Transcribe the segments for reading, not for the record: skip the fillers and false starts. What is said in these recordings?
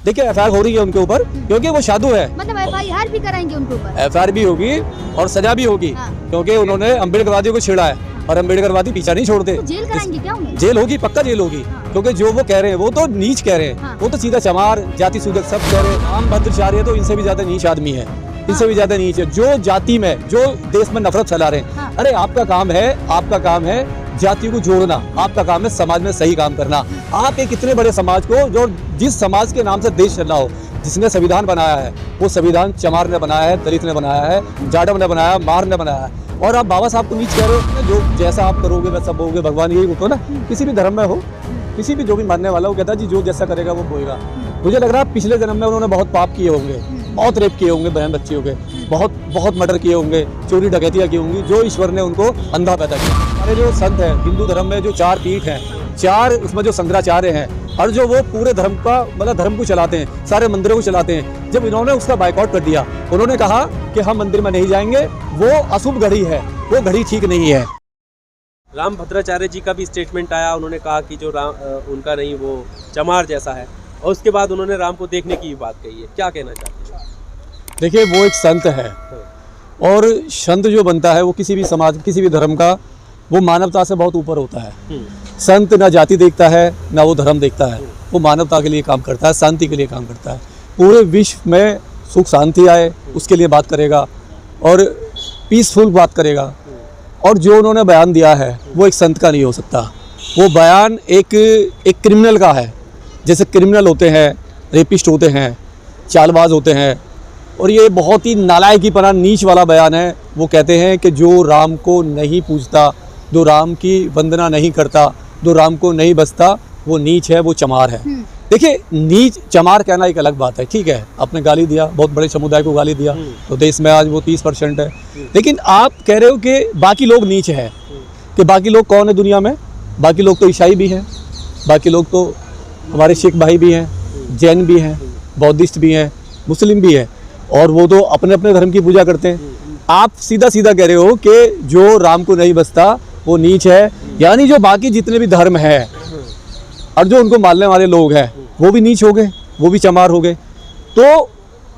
देखिए एफआईआर हो रही है उनके ऊपर क्योंकि वो साधु है। मतलब एफआईआर भी कराएंगे उनके ऊपर? एफआईआर भी होगी और सजा भी होगी क्योंकि उन्होंने अम्बेडकरवादियों को छेड़ा है और अम्बेडकरवादी पीछा नहीं छोड़ते। तो जेल कराएंगे क्या उन्हें? जेल होगी, पक्का जेल होगी क्योंकि जो वो कह रहे हैं वो तो नीच कह रहे हैं। वो तो सीधा चमार जाति सूदक सब कह रहे हैं। आम भद्राचार्य तो इनसे भी ज्यादा नीच आदमी है, इनसे भी ज्यादा नीच है। जो जाति में, जो देश में नफरत फैला रहे हैं। अरे आपका काम है जाति को जोड़ना, आपका काम है समाज में सही काम करना। आप एक इतने बड़े समाज को, जो जिस समाज के नाम से देश चल रहा हो, जिसने संविधान बनाया है, वो संविधान चमार ने बनाया है, दलित ने बनाया है, जाटव ने बनाया, मार ने बनाया है। और आप बाबा साहब को नीच कह रहे हो। जो जैसा आप करोगे वैसा बोगे, भगवान यही होता ना। किसी भी धर्म में हो, किसी भी जो भी मानने वाला, वो कहता है जी जो जैसा करेगा वो बोएगा। मुझे लग रहा है पिछले जन्म में उन्होंने बहुत पाप किए होंगे, बहुत रेप किए होंगे बहन बच्चियों के, बहुत मर्डर किए होंगे, चोरी डकैतियाँ की होंगी, जो ईश्वर ने उनको अंधा पैदा किया। हमारे जो संत हैं हिंदू धर्म में, जो 4 पीठ हैं, 4 उसमें जो शंकराचार्य हैं, और जो वो पूरे धर्म का मतलब धर्म को चलाते हैं, सारे मंदिरों को चलाते हैं, जब इन्होंने उसका बाइकआउट कर दिया, उन्होंने कहा कि हम मंदिर में नहीं जाएंगे, वो अशुभ घड़ी है, वो घड़ी ठीक नहीं है। राम भद्राचार्य जी का भी स्टेटमेंट आया, उन्होंने कहा कि जो राम उनका नहीं वो चमार जैसा है, और उसके बाद उन्होंने राम को देखने की बात कही है। क्या कहना चाहते हैं? देखिए वो एक संत है, और संत जो बनता है वो किसी भी समाज, किसी भी धर्म का, वो मानवता से बहुत ऊपर होता है। संत ना जाति देखता है, ना वो धर्म देखता है, वो मानवता के लिए काम करता है, शांति के लिए काम करता है। पूरे विश्व में सुख शांति आए उसके लिए बात करेगा और पीसफुल बात करेगा। और जो उन्होंने बयान दिया है वो एक संत का नहीं हो सकता। वो बयान एक क्रिमिनल का है। जैसे क्रिमिनल होते हैं, रेपिस्ट होते हैं, चालबाज होते हैं, और ये बहुत ही नालायकीपना, नीच वाला बयान है। वो कहते हैं कि जो राम को नहीं पूजता, जो राम की वंदना नहीं करता, जो राम को नहीं बसता, वो नीच है, वो चमार है। देखिए नीच चमार कहना एक अलग बात है, ठीक है, आपने गाली दिया, बहुत बड़े समुदाय को गाली दिया, तो देश में आज वो 30% है। लेकिन आप कह रहे हो कि बाकी लोग नीच है, कि बाकी लोग कौन है दुनिया में? बाकी लोग तो ईसाई भी हैं, बाकी लोग तो हमारे सिख भाई भी हैं, जैन भी हैं, बौद्धिस्ट भी हैं, मुस्लिम भी हैं, और वो तो अपने अपने धर्म की पूजा करते हैं। आप सीधा सीधा कह रहे हो कि जो राम को नहीं बसता वो नीच है, यानी जो बाकी जितने भी धर्म है और जो उनको मानने वाले लोग हैं वो भी नीच हो गए, वो भी चमार हो गए। तो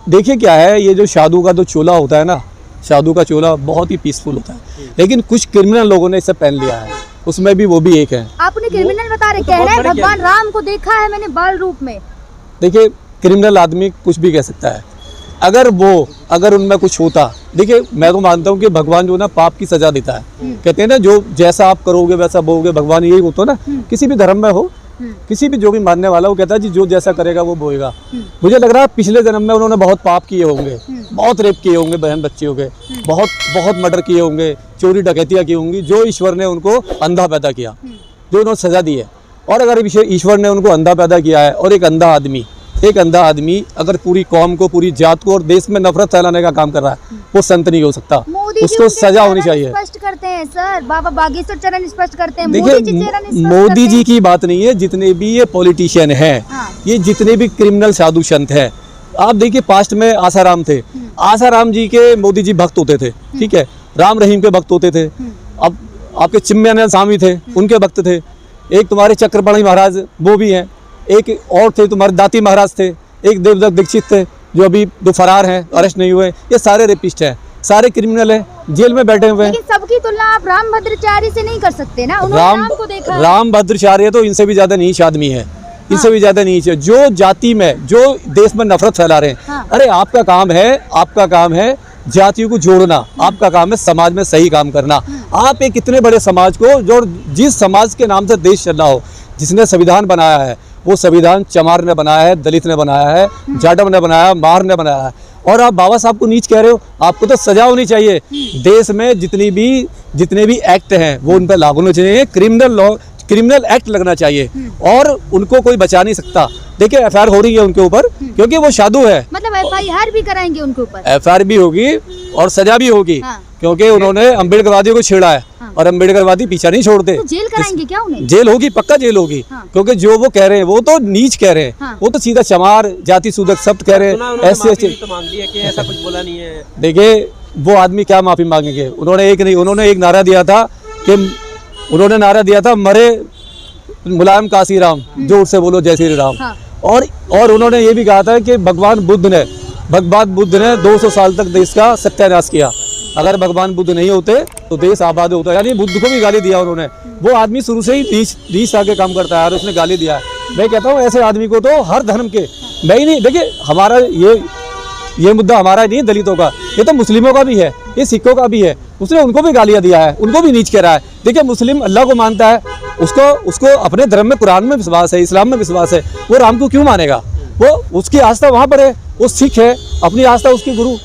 देखिए क्या है, ये जो साधु का जो चोला होता है ना, साधु का चोला बहुत ही पीसफुल होता है, लेकिन कुछ क्रिमिनल लोगों ने इसे पहन लिया है, उसमें भी वो भी एक है। आपने क्रिमिनल बता रहे, कह रहे हैं भगवान राम को देखा है मैंने बाल रूप में। देखिए क्रिमिनल आदमी कुछ भी कह सकता है, अगर उनमें कुछ होता। देखिए मैं तो मानता हूँ कि भगवान जो ना पाप की सजा देता है। कहते हैं ना जो जैसा आप करोगे वैसा बोगे, भगवान यही होता है ना। किसी भी धर्म में हो, किसी भी जो भी मानने वाला, वो कहता है जी जो जैसा करेगा वो बोएगा। मुझे लग रहा है पिछले जन्म में उन्होंने बहुत पाप किए होंगे, बहुत रेप किए होंगे बहन बच्चियों के, बहुत मर्डर किए होंगे, चोरी डकैतियाँ की होंगी, जो ईश्वर ने उनको अंधा पैदा किया, जो उन्होंने सजा दी है। और अगर ईश्वर ने उनको अंधा पैदा किया है, और एक अंधा आदमी अगर पूरी कौम को, पूरी जात को और देश में नफरत फैलाने का काम कर रहा है, वो संत नहीं हो सकता, उसको सजा होनी चाहिए। स्पष्ट करते हैं सर, बाबा बागेश्वर चरण स्पष्ट करते हैं। देखिए मोदी जी की बात नहीं है, जितने भी ये पॉलिटिशियन हैं, ये जितने भी क्रिमिनल साधु संत हैं। आप देखिए पास्ट में आसाराम थे, आसाराम जी के मोदी जी भक्त होते थे, ठीक है, राम रहीम के भक्त होते थे। अब आपके चिन्मयानंद स्वामी थे, उनके भक्त थे। एक तुम्हारे चक्रपाणी महाराज वो भी हैं, एक और थे तुम्हारे दाती महाराज थे, एक देवदत्त दीक्षित थे जो अभी जो फरार हैं, अरेस्ट नहीं हुए। ये सारे रेपिस्ट हैं, सारे क्रिमिनल हैं, जेल में बैठे हुए हैं। लेकिन सबकी तुलना आप राम भद्राचार्य से नहीं कर सकते ना। राम को देखा, राम भद्राचार्य तो इनसे भी ज्यादा नीच आदमी है, इनसे भी ज्यादा नीच है। जो जाति में, जो देश में नफरत फैला रहे हैं। अरे आपका काम है जातियों को जोड़ना, आपका काम है समाज में सही काम करना। आप एक इतने बड़े समाज को, जो जिस समाज के नाम से देश चल रहा हो, जिसने संविधान बनाया है, वो संविधान चमार ने बनाया है, दलित ने बनाया है, जाटव ने बनाया, मार ने बनाया है, और आप बाबा साहब को नीच कह रहे हो। आपको तो सजा होनी चाहिए। देश में जितने भी एक्ट हैं वो उन पर लागू होने चाहिए। क्रिमिनल एक्ट लगना चाहिए, और उनको कोई बचा नहीं सकता। देखिए एफआईआर हो रही है उनके ऊपर क्योंकि वो साधु है। मतलब एफआईआर भी कराएंगे उनके ऊपर? एफआईआर भी होगी और सजा भी होगी क्योंकि उन्होंने अम्बेडकरवादियों को छेड़ा है, और अम्बेडकरवादी पीछा नहीं छोड़ते। तो जेल कराएंगे क्या उन्हें? जेल होगी, पक्का जेल होगी क्योंकि जो वो कह रहे हैं वो तो नीच कह रहे हैं। वो तो सीधा चमार जाति सूदक शब्द कह रहे हैं। ऐसे ऐसा कुछ बोला नहीं है। देखिए वो आदमी क्या माफी मांगेंगे? उन्होंने एक नारा दिया था कि मरे मुलायम काशीराम, जोर से बोलो जय श्री राम। और उन्होंने ये भी कहा था कि भगवान बुद्ध ने 200 साल तक देश का सत्यानाश किया। अगर भगवान बुद्ध नहीं होते तो देश आबाद होता। यानी बुद्ध को भी गाली दिया उन्होंने। वो आदमी शुरू से ही नीच आके काम करता है और उसने गाली दिया है। मैं कहता हूँ ऐसे आदमी को तो हर धर्म के, मैं ही नहीं, देखिए हमारा ये मुद्दा हमारा नहीं, दलितों का, ये तो मुस्लिमों का भी है, ये सिखों का भी है। उसने उनको भी गालियाँ दिया है, उनको भी नीच कह रहा है। देखिए मुस्लिम अल्लाह को मानता है, उसको अपने धर्म में, कुरान में विश्वास है, इस्लाम में विश्वास है, वो राम को क्यों मानेगा? वो उसकी आस्था वहाँ पर है, वो सिख है, अपनी आस्था उसकी गुरु,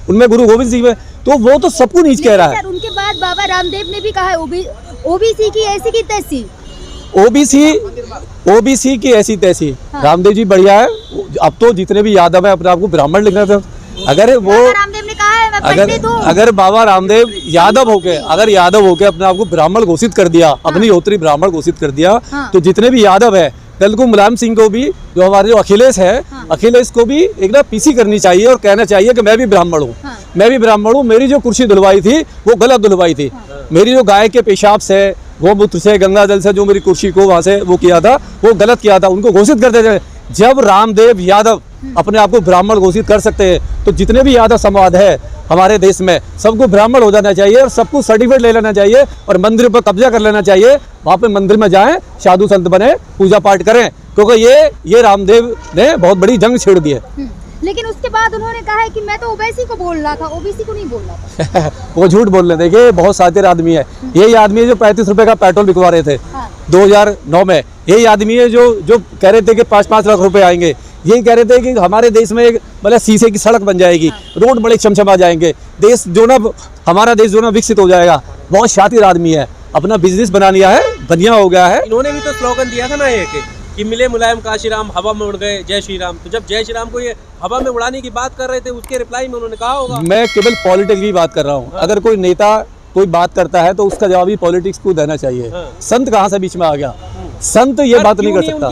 उनमें गुरु गोविंद सिंह है, तो वो तो सबको नीच कह रहा है। उनके बाद बाबा रामदेव ने भी कहा है ओबीसी की ऐसी की तैसी, ओबीसी की ऐसी तैसी। हाँ। रामदेव जी बढ़िया है। अब तो जितने भी यादव है अपने आप को ब्राह्मण लिखना था। अगर वो रामदेव ने कहा है, अगर बाबा रामदेव यादव होके अपने आप को ब्राह्मण घोषित कर दिया, अपनी होत्री ब्राह्मण घोषित कर दिया, तो जितने भी यादव है, कल को मुलायम सिंह को भी, जो हमारे जो अखिलेश है, अखिलेश को भी एक ना पीसी करनी चाहिए और कहना चाहिए कि मैं भी ब्राह्मण हूँ, मैं भी ब्राह्मण हूँ। मेरी जो कुर्सी धुलवाई थी वो गलत धुलवाई थी। मेरी जो गाय के पेशाब से, गोमूत्र से, गंगा जल से जो मेरी कुर्सी को वहाँ से वो किया था, वो गलत किया था। उनको घोषित कर देते। जब रामदेव यादव अपने आप को ब्राह्मण घोषित कर सकते हैं, तो जितने भी यादव समाज है हमारे देश में, सबको ब्राह्मण हो जाना चाहिए और सबको सर्टिफिकेट ले लेना चाहिए और मंदिर पर कब्जा कर लेना चाहिए। वहाँ पे मंदिर में जाएं, साधु संत बने, पूजा पाठ करें, क्योंकि ये रामदेव ने बहुत बड़ी जंग छेड़ दी है। लेकिन उसके बाद उन्होंने कहा है कि मैं तो ओबीसी को बोल रहा था, ओबीसी को नहीं बोल रहा था। वो झूठ बोल रहे। देखिए बहुत शातिर आदमी है। यही आदमी है जो 35 रुपए का पेट्रोल बिकवा रहे थे। हाँ। 2009 में यही आदमी है जो कह रहे थे कि 5-5 लाख रुपए आएंगे। यही कह रहे थे कि हमारे देश में एक मतलब शीशे की सड़क बन जाएगी। हाँ। रोड बड़े चमचमा जाएंगे, देश जो ना, हमारा देश जो ना विकसित हो जाएगा। बहुत शातिर आदमी है, अपना बिजनेस बना लिया है, बढ़िया हो गया है। इन्होंने भी तो स्लोगन दिया था ना एक कि मिले मुलायम काशी राम, हवा में उड़ गए जय श्री राम। तो जब जय श्री राम को ये हवा में उड़ाने की बात कर रहे थे, उसके रिप्लाई में उन्होंने कहा होगा। मैं केवल पॉलिटिक्स की बात कर रहा हूँ। हाँ। अगर कोई नेता कोई बात करता है तो उसका जवाब ही पॉलिटिक्स को देना चाहिए। हाँ। संत कहाँ से बीच में आ गया? संत ये बात नहीं कर सकता।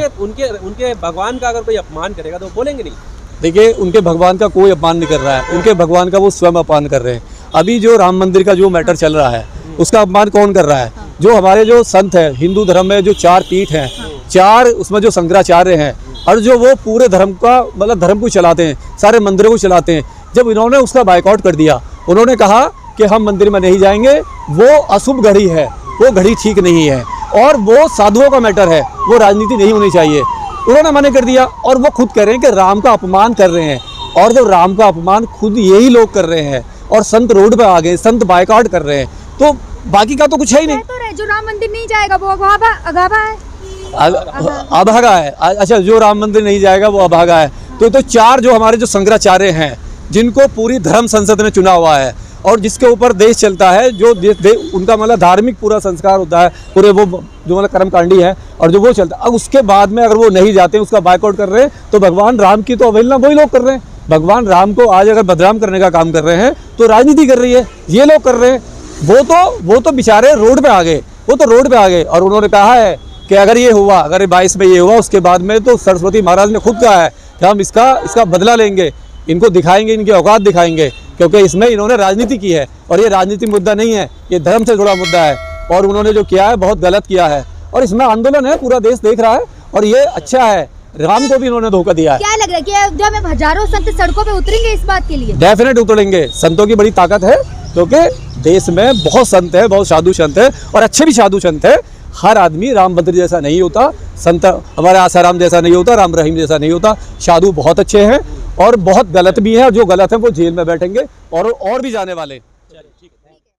उनके भगवान का अगर कोई अपमान करेगा तो बोलेंगे नहीं। देखिए उनके भगवान का कोई अपमान नहीं कर रहा है, उनके भगवान का वो स्वयं अपमान कर रहे हैं। अभी जो राम मंदिर का जो मैटर चल रहा है, उसका अपमान कौन कर रहा है? जो हमारे जो संत है, हिंदू धर्म में जो 4 पीठ हैं, 4 उसमें जो शंकराचार्य हैं, और जो वो पूरे धर्म का मतलब धर्म को चलाते हैं, सारे मंदिरों को चलाते हैं, जब इन्होंने उसका बायकॉट कर दिया, उन्होंने कहा कि हम मंदिर में नहीं जाएंगे, वो अशुभ घड़ी है, वो घड़ी ठीक नहीं है, और वो साधुओं का मैटर है, वो राजनीति नहीं होनी चाहिए, उन्होंने मना कर दिया। और वो खुद कह रहे हैं कि राम का अपमान कर रहे हैं, और जो राम का अपमान खुद यही लोग कर रहे हैं, और संत रोड पे आ गए, संत बायकॉट कर रहे हैं, तो बाकी का तो कुछ है ही नहीं। तो जो राम मंदिर नहीं जाएगा वो अभागा है, अभागा है। अच्छा, जो राम मंदिर नहीं जाएगा वो अभागा है। तो 4 जो हमारे जो शंकराचार्य हैं, जिनको पूरी धर्म संसद ने चुना हुआ है और जिसके ऊपर देश चलता है, जो उनका मतलब धार्मिक पूरा संस्कार होता है, पूरे वो जो मतलब कर्मकांडी है, और जो वो चलता है, अब उसके बाद में अगर वो नहीं जाते, उसका बायकॉट कर रहे हैं, तो भगवान राम की तो अवहेलना वही लोग कर रहे हैं। भगवान राम को आज अगर बदनाम करने का काम कर रहे हैं, तो राजनीति कर रही है, ये लोग कर रहे हैं। वो तो बेचारे रोड पे आ गए, और उन्होंने कहा है कि अगर ये हुआ, अगर 22 में ये हुआ, उसके बाद में तो सरस्वती महाराज ने खुद कहा है कि हम इसका बदला लेंगे, इनको दिखाएंगे, इनकी औकात दिखाएंगे, क्योंकि इसमें इन्होंने राजनीति की है, और ये राजनीति मुद्दा नहीं है, ये धर्म से जुड़ा मुद्दा है, और उन्होंने जो किया है बहुत गलत किया है, और इसमें आंदोलन है, पूरा देश देख रहा है, और ये अच्छा है। राम को भी इन्होंने धोखा दिया है। क्या लग रहा है कि अयोध्या में हजारों संत सड़कों पे उतरेंगे इस बात के लिए? डेफिनेट उतरेंगे। संतों की बड़ी ताकत है, क्योंकि देश में बहुत संत है, बहुत साधु संत है, और अच्छे भी साधु संत है। हर आदमी रामभद्र जैसा नहीं होता, संत हमारे आसाराम जैसा नहीं होता, राम रहीम जैसा नहीं होता। साधु बहुत अच्छे हैं और बहुत गलत भी हैं, और जो गलत है वो जेल में बैठेंगे और भी जाने वाले।